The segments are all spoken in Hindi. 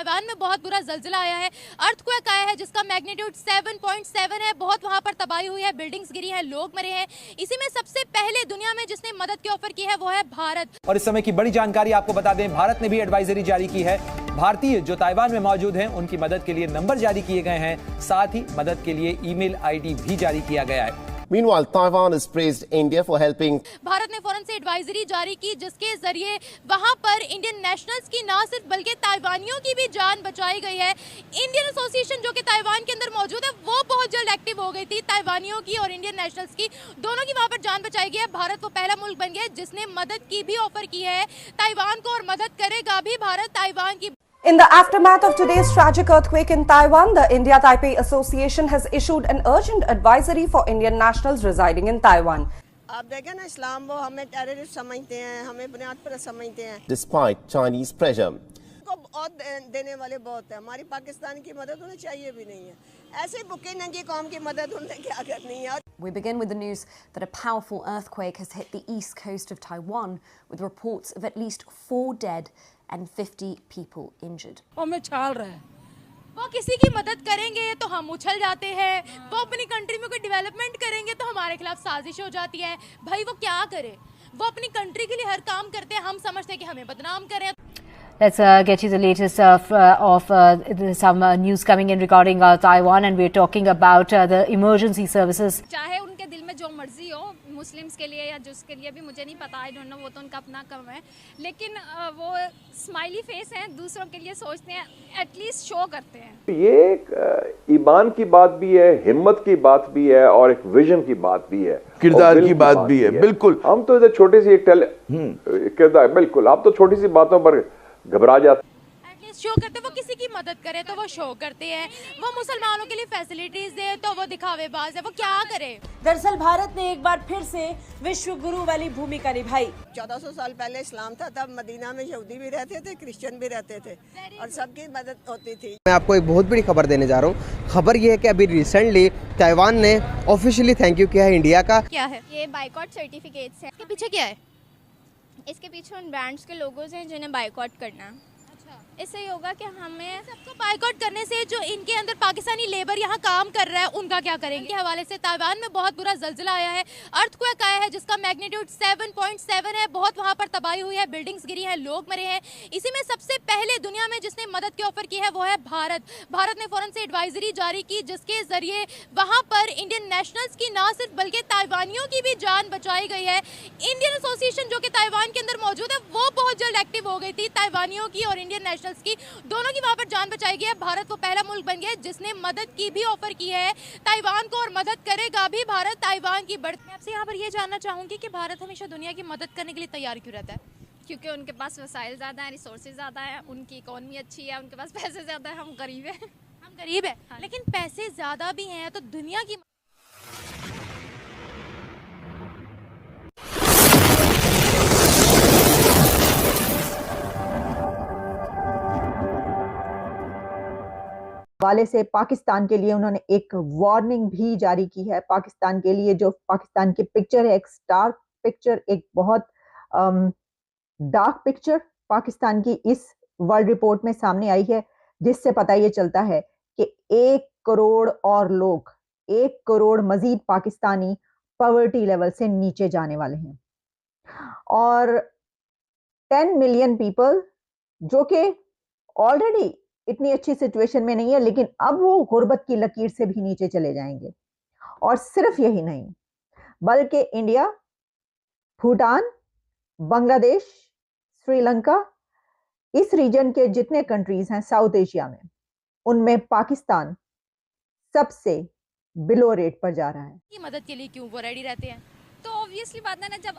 ताइवान में बहुत बुरा जल्जला आया है, अर्थक्वेक आया है जिसका मैग्नीट्यूड 7.7 है। बहुत वहां पर तबाही हुई है, बिल्डिंग्स गिरी हैं, लोग मरे हैं। इसी में सबसे पहले दुनिया में जिसने मदद की ऑफर की है वो है भारत। और इस समय की बड़ी जानकारी आपको बता दें, भारत ने भी एडवाइजरी जारी की है। भारतीय जो ताइवान में मौजूद हैं उनकी मदद के लिए नंबर जारी किए गए हैं, साथ ही मदद के लिए ईमेल आईडी भी जारी किया गया है। Meanwhile, Taiwan has praised India for helping. Bharat ने फौरन से एडवाइजरी जारी की जिसके जरिए वहां पर इंडियन नेशनल्स की ना सिर्फ बल्कि ताइवानियों की भी जान बचाई गई है। इंडियन एसोसिएशन जो कि ताइवान के अंदर मौजूद है वो बहुत जल्द एक्टिव हो गई थी। ताइवानियों की और इंडियन नेशनल्स की दोनों की वहां पर जान बचाई गई है। भारत वो पहला मुल्क बन गया जिसने मदद की भी ऑफर की है ताइवान को, और मदद करेगा भी भारत ताइवान की। In the aftermath of today's tragic earthquake in Taiwan, the India-Taipei Association has issued an urgent advisory for Indian nationals residing in Taiwan. आप देखें ना, इस्लाम वो हमें टेररिस्ट समझते हैं, हमें बुनियाद पर समझते हैं। Despite Chinese pressure. को बहुत देने वाले बहुत है, हमारी पाकिस्तान की मदद उन्हें चाहिए भी नहीं है। ऐसे भूखे नंगी कौम की मदद उन्हें क्या करनी है। We begin with the news that a powerful earthquake has hit the east coast of Taiwan, with reports of at least 4 dead and 50 people injured. हमें छाल रहा है, वो किसी की मदद करेंगे तो हम उछल जाते हैं, वो अपनी कंट्री में कोई डेवलपमेंट करेंगे तो हमारे खिलाफ साजिश हो जाती है। भाई वो क्या करे, वो अपनी कंट्री के लिए हर काम करते हैं, हम समझते हैं कि हमें बदनाम करें। Let's get you the latest of some news coming in regarding Taiwan, and we're talking about the emergency services. चाहे उनके दिल में जो मर्जी हो, मुस्लिम्स के लिए या जिसके लिए भी मुझे नहीं पता, आई डोंट नो, वो तो उनका अपना काम है, लेकिन वो स्माइली फेस हैं, दूसरों के लिए सोचते हैं, एटलीस्ट शो करते हैं। ये एक ईमान की बात भी है, हिम्मत की बात भी है, और एक विजन की बात भी है, किरदार की बात भी है। बिल्कुल, हम तो इधर छोटी सी एक किरदार, बिल्कुल आप तो छोटी सी बातों पर घबरा जाते। शो करते, वो किसी की मदद करे तो वो शो करते हैं, वो मुसलमानों के लिए फैसिलिटीज दे तो वो दिखावेबाज है, वो क्या करे। दरअसल भारत ने एक बार फिर से विश्व गुरु वाली भूमिका निभाई। 1400 साल पहले इस्लाम था, तब मदीना में यहूदी भी रहते थे, क्रिश्चियन भी रहते थे, और सबकी मदद होती थी। मैं आपको एक बहुत बड़ी खबर देने जा रहा हूँ। खबर ये है कि अभी रिसेंटली ताइवान ने ऑफिशियली थैंक यू किया है इंडिया का। क्या है ये बाइकॉट सर्टिफिकेट्स हैं। इसके पीछे क्या है? इसके पीछे उन ब्रांड्स के लोगोज हैं जिन्हें बाइकॉट करना है। इससे ये होगा कि हमें सबको बाइकॉट करने से जो इनके अंदर पाकिस्तानी लेबर यहाँ काम कर रहा है उनका क्या करेंगे। के हवाले से ताइवान में बहुत बुरा जल्जला आया है, अर्थक्वेक आया है जिसका मैग्नीट्यूड 7.7 है। बहुत वहाँ पर तबाही हुई है, बिल्डिंग्स गिरी हैं, लोग मरे हैं। इसी में सबसे पहले दुनिया में जिसने मदद की ऑफर की है वो है भारत। भारत ने फौरन से एडवाइजरी जारी की जिसके जरिए वहाँ पर इंडियन नेशनल्स की ना सिर्फ बल्कि ताइवानियों की भी जान बचाई गई है। इंडियन एसोसिएशन जो कि ताइवान के अंदर मौजूद है वो बहुत जल्द एक्टिव हो गई थी। ताइवानियों की और इंडियन नेशनल्स की दोनों की वहां पर जान बचाई गई है। भारत वो पहला मुल्क बन गया जिसने मदद की भी ऑफर की है ताइवान को, और मदद करेगा भी भारत ताइवान की। बढ़ मैं आपसे यहाँ पर ये जानना चाहूंगी कि भारत हमेशा दुनिया की मदद करने के लिए तैयार क्यों रहता है? क्योंकि उनके पास वसाइल ज़्यादा है, रिसोर्सेज ज़्यादा है, उनकी इकोनॉमी अच्छी है, उनके पास पैसे ज़्यादा है। हम गरीब हैं, हम गरीब है, लेकिन पैसे ज़्यादा भी हैं तो दुनिया की वाले से पाकिस्तान के लिए उन्होंने एक वार्निंग भी जारी की है। पाकिस्तान के लिए जो पाकिस्तान की पिक्चर है, एक स्टार्क पिक्चर, एक बहुत डार्क पिक्चर पाकिस्तान की इस वर्ल्ड रिपोर्ट में सामने आई है, जिससे पता ये चलता है कि 1 करोड़ और लोग, 1 करोड़ मजीद पाकिस्तानी पॉवर्टी लेवल से नीचे जाने वाले हैं, और 10 मिलियन पीपल जो कि ऑलरेडी इतनी अच्छी सिचुएशन में नहीं है, लेकिन अब वो गुर्बत की लकीर से भी नीचे चले जाएंगे। और सिर्फ यही नहीं, बल्कि इंडिया, भूटान, बांग्लादेश, श्रीलंका, इस रीजन के जितने कंट्रीज हैं साउथ एशिया में, उनमें पाकिस्तान सबसे बिलो रेट पर जा रहा है। मदद के लिए क्यों वो रेडी रहते हैं? तो ऑब्वियसली बात है ना, जब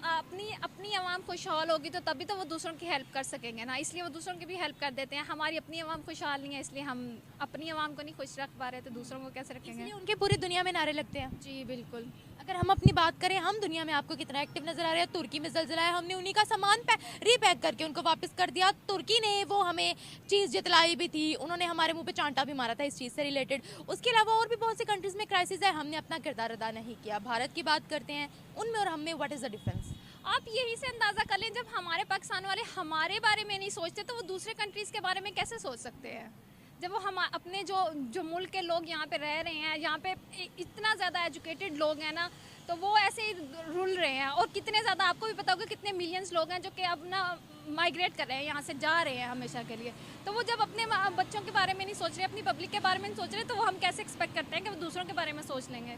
अपनी आवाम खुशहाल होगी तो तभी तो वो दूसरों की हेल्प कर सकेंगे ना, इसलिए वो दूसरों की भी हेल्प कर देते हैं। हमारी अपनी आवाम खुशहाल नहीं है, इसलिए हम अपनी आवाम को नहीं खुश रख पा रहे, तो दूसरों को कैसे रखेंगे? उनके पूरी दुनिया में नारे लगते हैं। जी बिल्कुल। अगर हम अपनी बात करें, हम दुनिया में आपको कितना एक्टिव नजर आ रहे हैं। तुर्की में जल्जला है, हमने उन्हीं का सामान रीपैक करके उनको वापस कर दिया। तुर्की ने वो हमें चीज़ जितलाई भी थी, उन्होंने हमारे मुंह पे चांटा भी मारा था इस चीज़ से रिलेटेड। उसके अलावा और भी बहुत सी कंट्रीज में क्राइसिस है, हमने अपना किरदार अदा नहीं किया। भारत की बात करते हैं, उनमें और हम में व्हाट इज़ द डिफरेंस? आप यही से अंदाज़ा कर लें, जब हमारे पाकिस्तान वाले हमारे बारे में नहीं सोचते तो वो दूसरे कंट्रीज़ के बारे में कैसे सोच सकते हैं। जब वो हम अपने जो मुल्क के लोग यहाँ पे रह रहे हैं, यहाँ पे इतना ज़्यादा एजुकेटेड लोग हैं ना, तो वो ऐसे ही रुल रहे हैं। और कितने ज़्यादा, आपको भी पता होगा कितने मिलियंस लोग हैं जो कि अब ना माइग्रेट कर रहे हैं, यहाँ से जा रहे हैं हमेशा के लिए। तो वो जब अपने बच्चों के बारे में नहीं सोच रहे, अपनी पब्लिक के बारे में नहीं सोच रहे, तो वो हम कैसे एक्सपेक्ट करते हैं कि वो दूसरों के बारे में सोच लेंगे।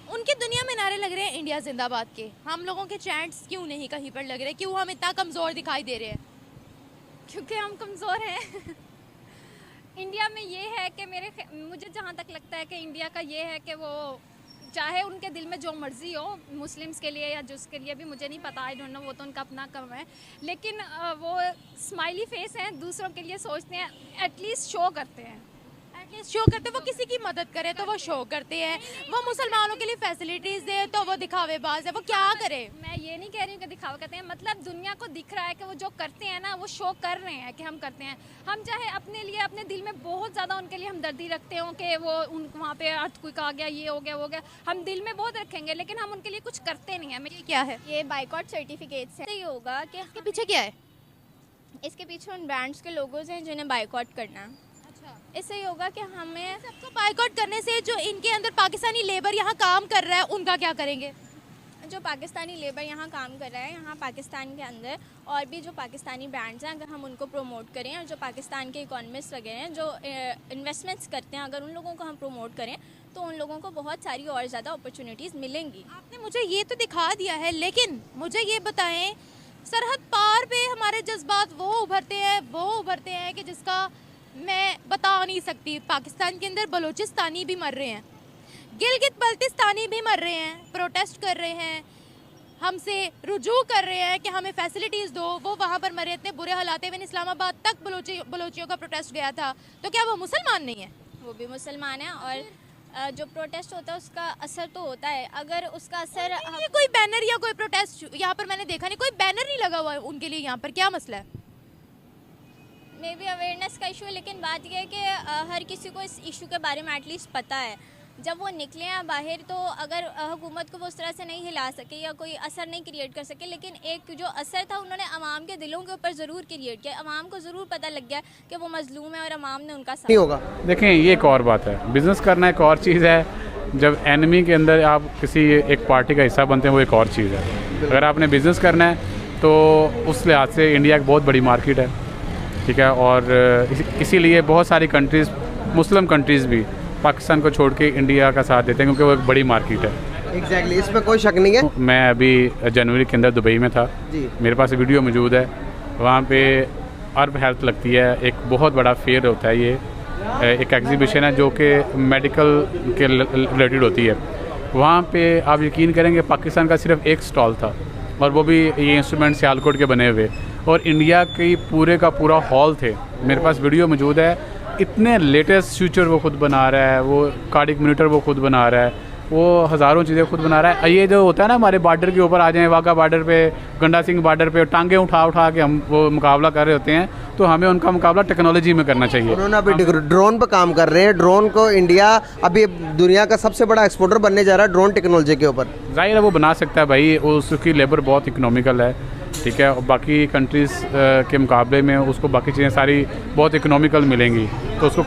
उनकी दुनिया में नारे लग रहे हैं इंडिया जिंदाबाद के, हम लोगों के चैंट्स क्यों नहीं कहीं पर लग रहे, क्यों हम इतना कमज़ोर दिखाई दे रहे हैं? क्योंकि हम कमज़ोर हैं। इंडिया में ये है कि मुझे जहाँ तक लगता है कि इंडिया का ये है कि वो चाहे उनके दिल में जो मर्ज़ी हो, मुस्लिम्स के लिए या जिसके लिए भी मुझे नहीं पता, आई डोंट नो, वो तो उनका अपना कम है, लेकिन वो स्माइली फेस हैं, दूसरों के लिए सोचते हैं, एटलीस्ट शो करते हैं, शो करते हैं। वो किसी की मदद करे तो वो शो करते हैं, वो मुसलमानों के लिए फैसिलिटीज़ दे तो वो दिखावेबाज है। वो क्या करे? मैं ये नहीं कह रही हूँ कि दिखावा करते हैं, मतलब दुनिया को दिख रहा है कि वो जो करते हैं ना, वो शो कर रहे हैं कि हम करते हैं। हम चाहे अपने लिए, अपने दिल में बहुत ज़्यादा उनके लिए हमदर्दी रखते हो कि वो वहाँ पे अर्थक्वेक आ गया, ये हो गया, वो हो गया, हम दिल में बहुत रखेंगे, लेकिन हम उनके लिए कुछ करते नहीं हैं। ये क्या है? ये बाइकॉट सर्टिफिकेट्स है। ये होगा कि इसके पीछे क्या है? इसके पीछे उन ब्रांड्स के लोगोज हैं जिन्हें बाइकॉट करना है। इससे ये होगा कि हमें सबको बाइकॉट करने से जो इनके अंदर पाकिस्तानी लेबर यहाँ काम कर रहा है उनका क्या करेंगे? जो पाकिस्तानी लेबर यहाँ काम कर रहा है, यहाँ पाकिस्तान के अंदर और भी जो पाकिस्तानी ब्रांड्स हैं, अगर हम उनको प्रमोट करें और जो पाकिस्तान के इकोनॉमिस्ट वगैरह हैं जो इन्वेस्टमेंट्स करते हैं, अगर उन लोगों को हम प्रमोट करें तो उन लोगों को बहुत सारी और ज़्यादा अपॉर्चुनिटीज़ मिलेंगी। आपने मुझे ये तो दिखा दिया है, लेकिन मुझे ये बताएं, सरहद पार पे हमारे जज्बात वो उभरते हैं कि जिसका मैं बता नहीं सकती। पाकिस्तान के अंदर बलोचिस्तानी भी मर रहे हैं, गिलगित बल्तिस्तानी भी मर रहे हैं, प्रोटेस्ट कर रहे हैं, हमसे रुजू कर रहे हैं कि हमें फैसिलिटीज़ दो। वो वहाँ पर मरे, इतने बुरे हालात में इस्लामाबाद तक बलोचियों का प्रोटेस्ट गया था। तो क्या वो मुसलमान नहीं है? वो भी मुसलमान है, और जो प्रोटेस्ट होता है उसका असर तो होता है। अगर उसका असर कोई बैनर या कोई प्रोटेस्ट यहाँ पर मैंने देखा नहीं, कोई बैनर नहीं लगा हुआ है उनके लिए। यहाँ पर क्या मसला है? मे बी अवेयरनेस का इशू है, लेकिन बात यह है कि हर किसी को इस इशू के बारे में एटलीस्ट पता है। जब वो निकले हैं बाहर, तो अगर हुकूमत को वो उस तरह से नहीं हिला सके या कोई असर नहीं क्रिएट कर सके, लेकिन एक जो असर था उन्होंने अवाम के दिलों के ऊपर ज़रूर क्रिएट किया। अवाम को ज़रूर पता लग गया कि वो मजलूम है और अवाम ने उनका साथ होगा। देखें, ये एक और बात है, बिज़नेस करना एक और चीज़ है, जब एनिमी के अंदर आप किसी एक पार्टी का हिस्सा बनते हैं वो एक और चीज़ है। अगर आपने बिज़नेस करना है तो उस लिहाज से इंडिया एक बहुत बड़ी मार्केट है, ठीक है, और इसीलिए बहुत सारी कंट्रीज़, मुस्लिम कंट्रीज़ भी पाकिस्तान को छोड़ के इंडिया का साथ देते हैं, क्योंकि वो एक बड़ी मार्केट है। एग्जैक्टली, इसमें कोई शक नहीं है। मैं अभी जनवरी के अंदर दुबई में था जी। मेरे पास वीडियो मौजूद है, वहाँ पे अर्ब हेल्थ लगती है, एक बहुत बड़ा फेयर होता है, ये एक एग्जीबिशन है जो कि मेडिकल के रिलेटेड होती है। वहाँ पे आप यकीन करेंगे पाकिस्तान का सिर्फ एक स्टॉल था, और वो भी ये इंस्ट्रूमेंट सियालकोट के बने हुए, और इंडिया की पूरे का पूरा हॉल थे। मेरे पास वीडियो मौजूद है, इतने लेटेस्ट फ्यूचर वो खुद बना रहा है, वो कार्डिक मॉनिटर वो खुद बना रहा है, वो हज़ारों चीज़ें खुद बना रहा है। ये जो होता है ना, हमारे बॉर्डर के ऊपर आ जाएं, वाघा बॉर्डर पे, गंडा सिंह बॉर्डर पे टांगे उठा के हम वो मुकाबला कर रहे होते हैं, तो हमें उनका मुकाबला टेक्नोलॉजी में करना चाहिए। उन्होंने अभी ड्रोन पर काम कर रहे हैं। ड्रोन को इंडिया अभी दुनिया का सबसे बड़ा एक्सपोर्टर बनने जा रहा है ड्रोन टेक्नोलॉजी के ऊपर। जाहिर है वो बना सकता है भाई, उसकी लेबर बहुत इकोनॉमिकल है, ठीक है, और बाकी कंट्रीज़ के मुकाबले में उसको बाकी चीज़ें सारी बहुत इकोनॉमिकल मिलेंगी, तो उसको